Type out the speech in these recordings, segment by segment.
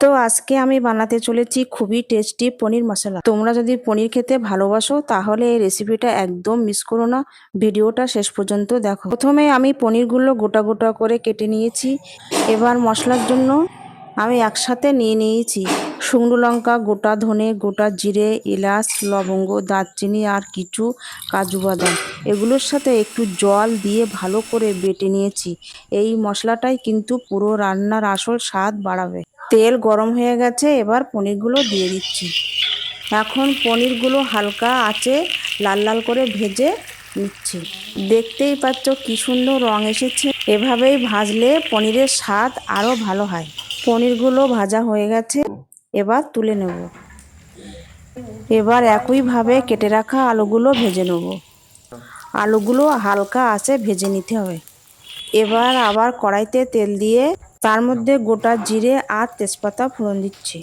তো আজকে আমি বানাতে চলেছি খুবই টেস্টি পনির মশলা। তোমরা যদি পনির খেতে ভালোবাসো তাহলে এই রেসিপিটা একদম মিস করো না, ভিডিওটা শেষ পর্যন্ত দেখো। প্রথমে আমি পনিরগুলো গোটা গোটা করে কেটে নিয়েছি। এবার মশলার জন্য আমি একসাথে নিয়ে নিয়েছি শুকনো লঙ্কা, গোটা ধনে, গোটা জিরে, এলাচ, লবঙ্গ, দারচিনি আর কিছু কাজু বাদাম। এগুলোর সাথে একটু জল দিয়ে ভালো করে বেটে নিয়েছি। এই মশলাটাই কিন্তু পুরো রান্নার আসল স্বাদ বাড়াবে। তেল গরম হয়ে গেছে, এবার পনিরগুলো দিয়ে দিচ্ছি। এখন পনিরগুলো হালকা আঁচে লাল লাল করে ভেজে নিচ্ছি। দেখতেই পাচ্ছ কি সুন্দর রং এসেছে। এভাবেই ভাজলে পনিরের স্বাদ আরও ভালো হয়। পনিরগুলো ভাজা হয়ে গেছে, এবার তুলে নেব। এবার একইভাবে কেটে রাখা আলুগুলো ভেজে নেব। আলুগুলো হালকা আঁচে ভেজে নিতে হবে। এবার আবার কড়াইতে তেল দিয়ে তার মধ্যে গোটা জিরে আর তেজপাতা ফোড়ন দিচ্ছি।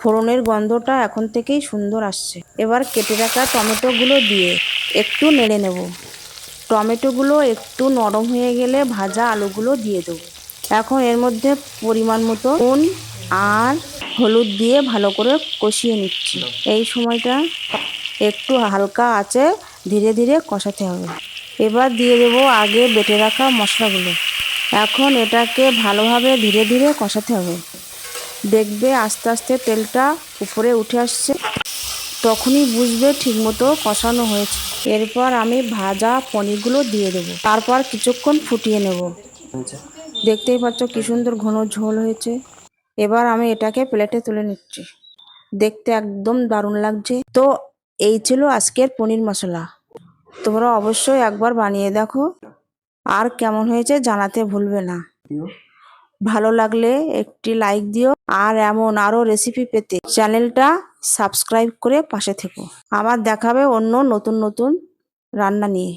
ফোড়নের গন্ধটা এখন থেকেই সুন্দর আসছে। এবার কেটে রাখা টমেটোগুলো দিয়ে একটু নেড়ে নেব। টমেটোগুলো একটু নরম হয়ে গেলে ভাজা আলুগুলো দিয়ে দেবো। এখন এর মধ্যে পরিমাণ মতো নুন আর হলুদ দিয়ে ভালো করে কষিয়ে নিচ্ছি। এই সময়টা একটু হালকা আঁচে ধীরে ধীরে কষাতে হবে। এবার দিয়ে দেবো আগে বেটে রাখা মশলাগুলো। এখন এটাকে ভালোভাবে ধীরে ধীরে কষাতে হবে। দেখবে আস্তে আস্তে তেলটা উপরে উঠে আসছে, তখনই বুঝবে ঠিকমতো কষানো হয়েছে। এরপর আমি ভাজা পনিরগুলো দিয়ে দেবো, তারপর কিছুক্ষণ ফুটিয়ে নেব। দেখতেই পাচ্ছ কি সুন্দর ঘন ঝোল হয়েছে। এবার আমি এটাকে প্লেটে তুলে নিচ্ছি। দেখতে একদম দারুণ লাগছে। তো এই ছিল আজকের পনির মশলা। তোমরা অবশ্যই একবার বানিয়ে দেখো, আর কেমন হয়েছে জানাতে ভুলবে না। ভালো লাগলে একটি লাইক দিও, আর এমন আরো রেসিপি পেতে চ্যানেলটা সাবস্ক্রাইব করে পাশে থেকো। আবার দেখাবে অন্য নতুন নতুন রান্না নিয়ে।